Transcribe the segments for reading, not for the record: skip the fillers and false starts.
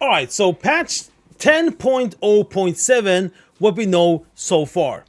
Alright, so patch 10.0.7, what we know so far.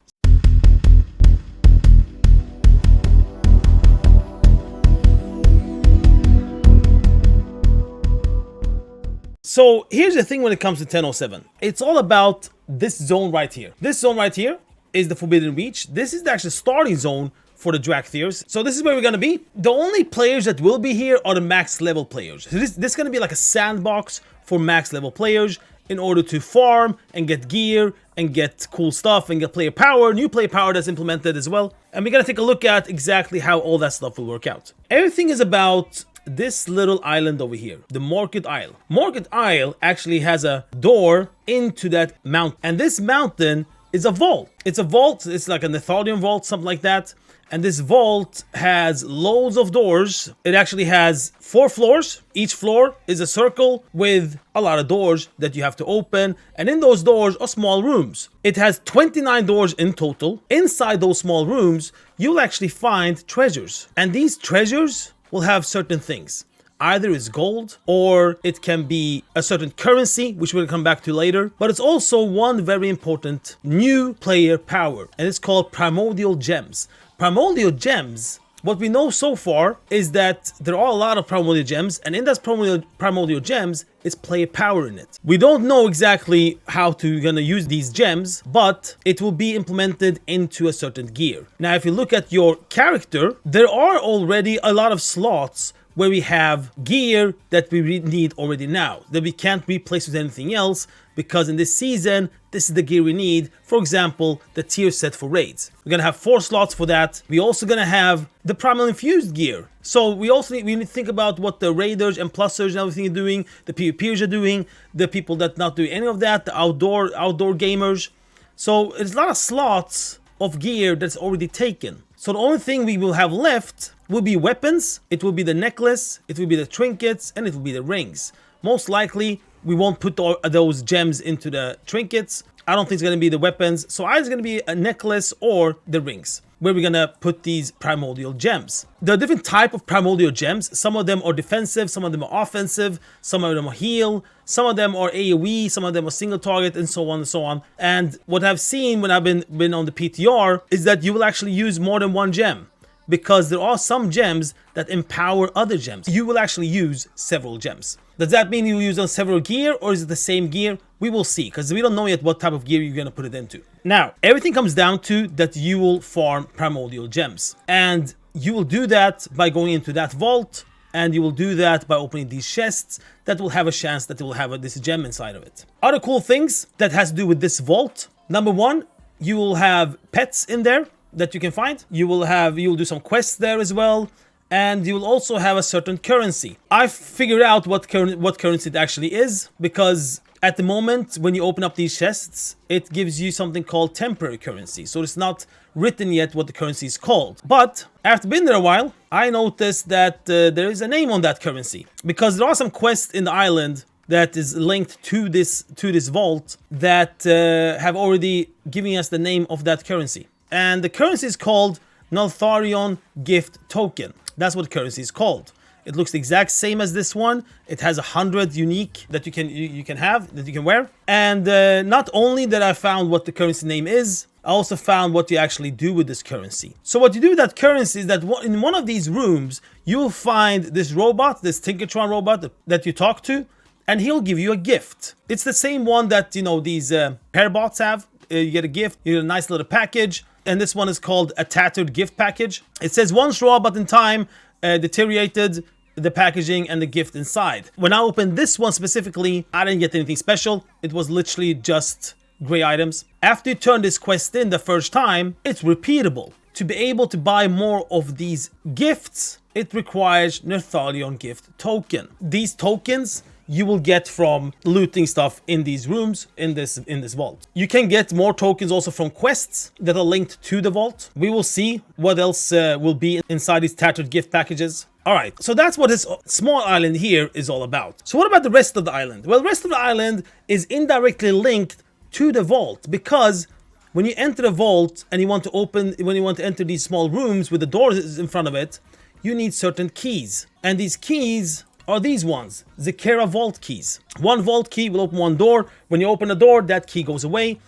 So here's the thing when it comes to 10.07. It's all about this zone right here. This zone right here is the Forbidden Reach. This is the actual starting zone for the Dragtheers. So this is where we're gonna be. The only players that will be here are the max level players. So this is gonna be like a sandbox for max level players in order to farm and get gear and get cool stuff and get player power, new player power that's implemented as well. And we're gonna take a look at exactly how all that stuff will work out. Everything is about this little island over here, the Market Isle. Market Isle actually has a door into that mountain, and this mountain is a vault. It's a vault, it's like a Netharian vault, something like that. And this vault has loads of doors. It actually has 4 floors. Each floor is a circle with a lot of doors that you have to open. And in those doors are small rooms. It has 29 doors in total. Inside those small rooms, you'll actually find treasures. And these treasures will have certain things. Either it's gold, or it can be a certain currency, which we'll come back to later. But it's also one very important new player power, and it's called Primordial Gems. Primordial Gems, what we know so far is that there are a lot of Primordial Gems, and in those Primordial Gems is player power in it. We don't know exactly how we're gonna use these gems, but it will be implemented into a certain gear. Now, if you look at your character, there are already a lot of slots where we have gear that we need already now, that we can't replace with anything else, because in this season, this is the gear we need. For example, the tier set for raids. We're gonna have 4 slots for that. We're also gonna have the primal infused gear. So we need to think about what the raiders and plusers and everything are doing, the PvPers are doing, the people that not doing any of that, the outdoor gamers. So it's a lot of slots of gear that's already taken. So the only thing we will have left will be weapons, it will be the necklace, it will be the trinkets, and it will be the rings. Most likely, we won't put those gems into the trinkets. I don't think it's going to be the weapons. So either it's going to be a necklace or the rings, where we're going to put these primordial gems. There are different types of primordial gems. Some of them are defensive, some of them are offensive, some of them are heal, some of them are AoE, some of them are single target, and so on and so on. And what I've seen when I've been on the PTR is that you will actually use more than one gem, because there are some gems that empower other gems. You will actually use several gems. Does that mean you use on several gear, or is it the same gear? We will see, because we don't know yet what type of gear you're going to put it into. Now, everything comes down to that you will farm primordial gems. And you will do that by going into that vault, and you will do that by opening these chests that will have a chance that it will have this gem inside of it. Other cool things that has to do with this vault. Number 1, you will have pets in there that you can find. You will do some quests there as well. And you will also have a certain currency. I figured out what currency it actually is, because at the moment when you open up these chests, it gives you something called temporary currency. So it's not written yet what the currency is called. But after being there a while, I noticed that there is a name on that currency, because there are some quests in the island that is linked to this vault that have already given us the name of that currency. And the currency is called Netharian Gift Token. That's what currency is called. It looks the exact same as this one. It has 100 unique that you can wear. And not only that I found what the currency name is, I also found what you actually do with this currency. So what you do with that currency is that in one of these rooms, you will find this robot, this Tinkertron robot that you talk to, and he'll give you a gift. It's the same one that, these pair bots have. You get a gift, you get a nice little package. And this one is called a tattered gift package. It says once robot in time deteriorated the packaging and the gift inside. When I opened this one specifically, I didn't get anything special. It was literally just gray items. After you turn this quest in the first time, it's repeatable. To be able to buy more of these gifts, it requires Netharian Gift Token. These tokens you will get from looting stuff in these rooms, in this vault. You can get more tokens also from quests that are linked to the vault. We will see what else will be inside these tattered gift packages. Alright, so that's what this small island here is all about. So what about the rest of the island? Well, the rest of the island is indirectly linked to the vault, because when you enter the vault and you want to enter these small rooms with the doors in front of it, you need certain keys. And these keys are these ones, Zekera vault keys. One vault key will open one door. When you open a door, that key goes away.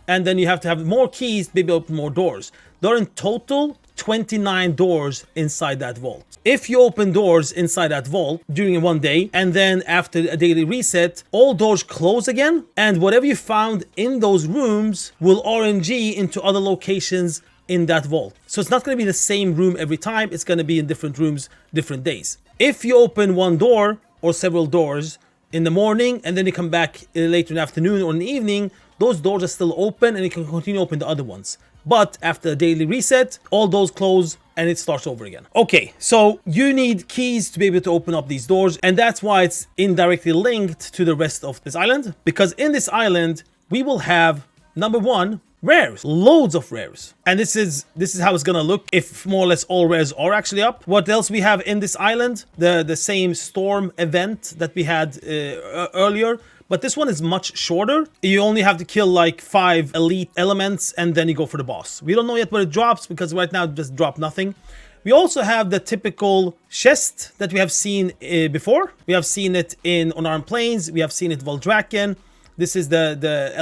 And then you have to have more keys to be able to open more doors. There are in total 29 doors inside that vault. If you open doors inside that vault during one day, and then after a daily reset, all doors close again, and whatever you found in those rooms will RNG into other locations in that vault. So it's not going to be the same room every time, it's going to be in different rooms, different days. If you open one door or several doors in the morning, and then you come back later in the afternoon or in the evening, those doors are still open and you can continue to open the other ones. But after a daily reset, all doors close and it starts over again. Okay, so you need keys to be able to open up these doors, and that's why it's indirectly linked to the rest of this island. Because in this island, we will have, number one, rares, loads of rares. And this is how it's gonna look if more or less all rares are actually up. What else we have in this island? The same storm event that we had earlier. But this one is much shorter. You only have to kill like 5 elite elements and then you go for the boss. We don't know yet where it drops because right now it just dropped nothing. We also have the typical chest that we have seen before. We have seen it in Unarmed Plains. We have seen it Voldraken. This is the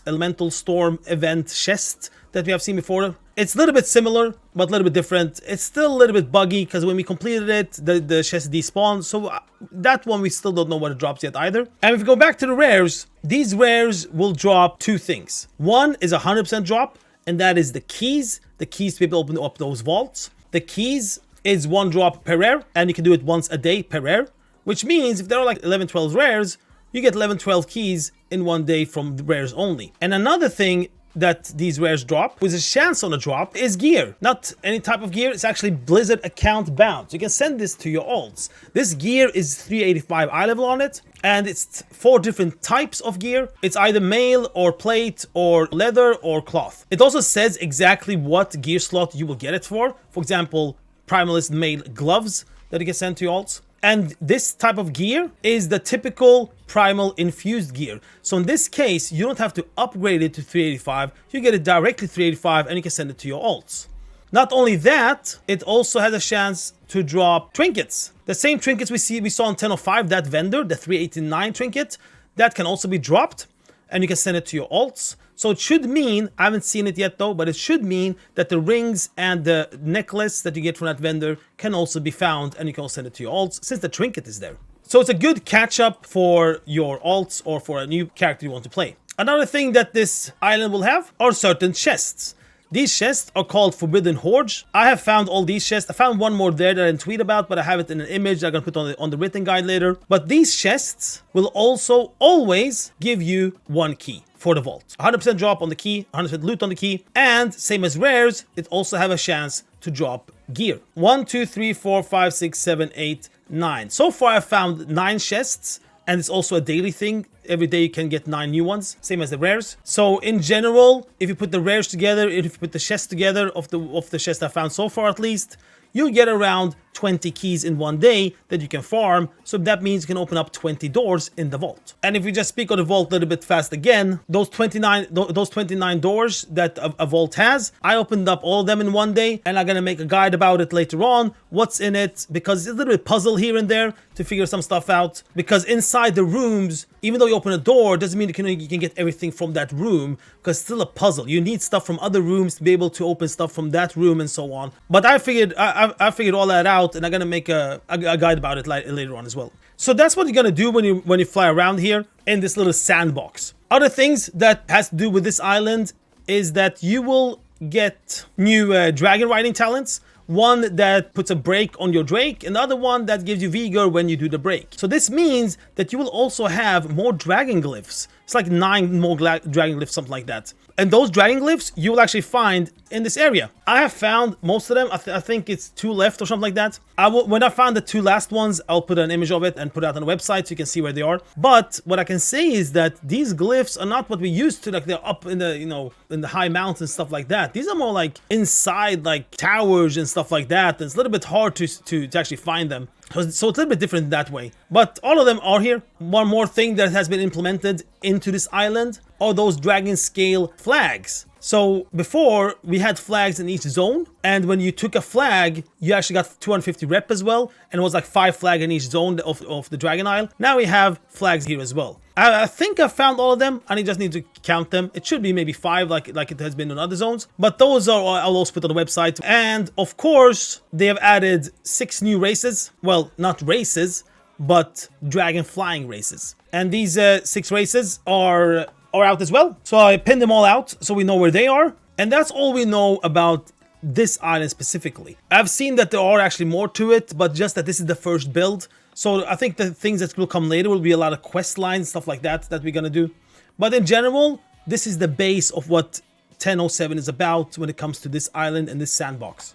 elemental storm event chest that we have seen before. It's a little bit similar, but a little bit different. It's still a little bit buggy because when we completed it, the chest despawned. So that one, we still don't know what it drops yet either. And if we go back to the rares, these rares will drop 2 things. One is a 100% drop, and that is the keys. The keys to be able to open up those vaults. The keys is 1 drop per rare, and you can do it once a day per rare. Which means if there are like 11, 12 rares, you get 11, 12 keys in one day from the rares only. And another thing that these rares drop, with a chance on a drop, is gear. Not any type of gear, it's actually Blizzard account bound. So you can send this to your alts. This gear is 385 eye level on it, and it's 4 different types of gear. It's either mail or plate or leather or cloth. It also says exactly what gear slot you will get it for. For example, Primalist mail gloves that you can send to your alts. And this type of gear is the typical primal infused gear. So in this case, you don't have to upgrade it to 385. You get it directly 385 and you can send it to your alts. Not only that, it also has a chance to drop trinkets. The same trinkets we saw in 1005, that vendor, the 389 trinket, that can also be dropped and you can send it to your alts. So it should mean, I haven't seen it yet though, but it should mean that the rings and the necklace that you get from that vendor can also be found and you can also send it to your alts since the trinket is there. So it's a good catch up for your alts or for a new character you want to play. Another thing that this island will have are certain chests. These chests are called Forbidden Hoards. I have found all these chests. I found one more there that I didn't tweet about, but I have it in an image that I'm going to put on the written guide later. But these chests will also always give you 1 key for the vault. 100% drop on the key, 100% loot on the key, and same as rares, it also have a chance to drop gear. 1, 2, 3, 4, 5, 6, 7, 8, 9. So far I found 9 chests, and it's also a daily thing. Every day you can get 9 new ones, same as the rares. So in general, if you put the rares together, if you put the chests together of the chests I found so far at least, you'll get around 20 keys in one day that you can farm. So that means you can open up 20 doors in the vault. And if we just speak of the vault a little bit fast again, those 29 doors that a vault has, I opened up all of them in one day, and I'm gonna make a guide about it later on, what's in it, because it's a little bit puzzle here and there to figure some stuff out. Because inside the rooms, even though you open a door, doesn't mean you can get everything from that room, because it's still a puzzle. You need stuff from other rooms to be able to open stuff from that room and so on. But I figured all that out, and I'm gonna make a guide about it later on as well. So that's what you're gonna do when you fly around here in this little sandbox. Other things that has to do with this island is that you will get new dragon riding talents. One that puts a break on your Drake, and the other one that gives you vigor when you do the break. So this means that you will also have more dragon glyphs. It's like 9 more dragon glyphs, something like that. And those dragon glyphs you will actually find in this area. I have found most of them. I think it's 2 left or something like that. When I found the 2 last ones, I'll put an image of it and put it out on the website so you can see where they are. But what I can say is that these glyphs are not what we used to, like they're up in the, in the high mountains, stuff like that. These are more like inside like towers and stuff like that. And it's a little bit hard to actually find them. So it's a little bit different that way. But all of them are here. One more thing that has been implemented into this island are those dragon scale flags. So before, we had flags in each zone, and when you took a flag, you actually got 250 rep as well, and it was like 5 flag in each zone of the Dragon Isle. Now we have flags here as well. I think I found all of them, and I just need to count them. It should be maybe 5 like it has been in other zones, but those are I'll also put on the website. And of course, they have added 6 new races. Well, not races, but dragon flying races. And these 6 races are out as well. So I pinned them all out so we know where they are. And that's all we know about this island specifically. I've seen that there are actually more to it, but just that this is the first build. So I think the things that will come later will be a lot of quest lines, stuff like that we're gonna do. But in general, this is the base of what 10.07 is about when it comes to this island and this sandbox.